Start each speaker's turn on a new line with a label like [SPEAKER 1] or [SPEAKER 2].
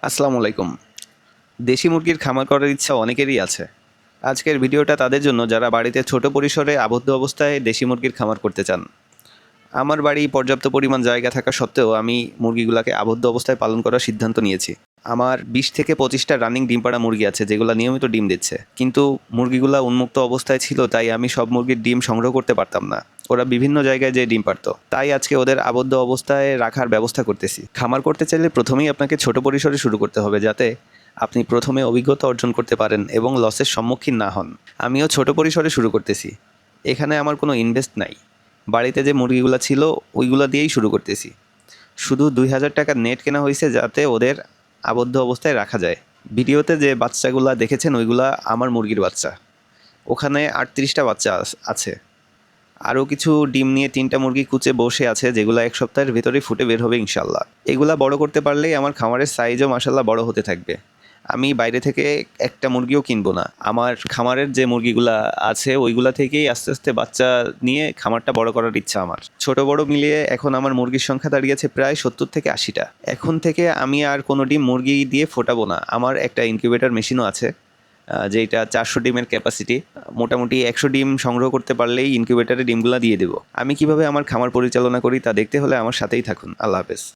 [SPEAKER 1] আসসালামু আলাইকুম। দেশি মুরগির খামার করার ইচ্ছা অনেকেরই আছে। আজকের ভিডিওটা তাদের জন্য যারা বাড়িতে ছোট পরিসরে আবদ্ধ অবস্থায় দেশি মুরগির খামার করতে চান। আমার বাড়ি পর্যাপ্ত পরিমাণ জায়গা থাকা সত্ত্বেও আমি মুরগিগুলোকে আবদ্ধ অবস্থায় পালন করার সিদ্ধান্ত নিয়েছি। আমার ২০ থেকে ২৫টা রানিং ডিম পাড়া মুরগি আছে যেগুলো নিয়মিত ডিম দিচ্ছে, কিন্তু মুরগিগুলো উন্মুক্ত অবস্থায় ছিল, তাই আমি সব মুরগির ডিম সংগ্রহ করতে পারতাম না। ওরা বিভিন্ন জায়গায় যেয়ে ডিম পারতো, তাই আজকে ওদের আবদ্ধ অবস্থায় রাখার ব্যবস্থা করতেছি। খামার করতে চাইলে প্রথমেই আপনাকে ছোট পরিসরে শুরু করতে হবে, যাতে আপনি প্রথমে অভিজ্ঞতা অর্জন করতে পারেন এবং লসের সম্মুখীন না হন। আমিও ছোট পরিসরে শুরু করতেছি। এখানে আমার কোনো ইনভেস্ট নাই। বাড়িতে যে মুরগিগুলো ছিল ওইগুলো দিয়েই শুরু করতেছি। শুধু ২,০০০ টাকার নেট কেনা হয়েছে যাতে ওদের আবদ্ধ অবস্থায় রাখা যায়। ভিডিওতে যে বাচ্চাগুলা দেখেছেন ওইগুলা আমার মুরগির বাচ্চা। ওখানে ৩৮টা বাচ্চা আছে। আরও কিছু ডিম নিয়ে ৩টা মুরগি কুচে বসে আছে, যেগুলো ১ সপ্তাহের ভেতরেই ফুটে বের হবে ইনশাল্লাহ। এগুলা বড় করতে পারলেই আমার খামারের সাইজও মাশাল্লাহ বড় হতে থাকবে। আমি বাইরে থেকে একটা মুরগিও কিনবো না। আমার খামারের যে মুরগিগুলা আছে ওইগুলা থেকেই আস্তে আস্তে বাচ্চা নিয়ে খামারটা বড় করার ইচ্ছা আমার। ছোট বড় মিলিয়ে এখন আমার মুরগির সংখ্যা দাঁড়িয়েছে প্রায় ৭০ থেকে ৮০টা। এখন থেকে আমি আর কোনো ডিম মুরগি দিয়ে ফোটাবো না। আমার একটা ইনকিউবেটর মেশিনও আছে, যেটা ৪০০ ডিমের ক্যাপাসিটি। মোটামুটি ১০০ ডিম সংগ্রহ করতে পারলেই ইনকিউবেটরে ডিমগুলো দিয়ে দেবো। আমি কিভাবে আমার খামার পরিচালনা করি তা দেখতে হলে আমার সাথেই থাকুন। আল্লাহ হাফেজ।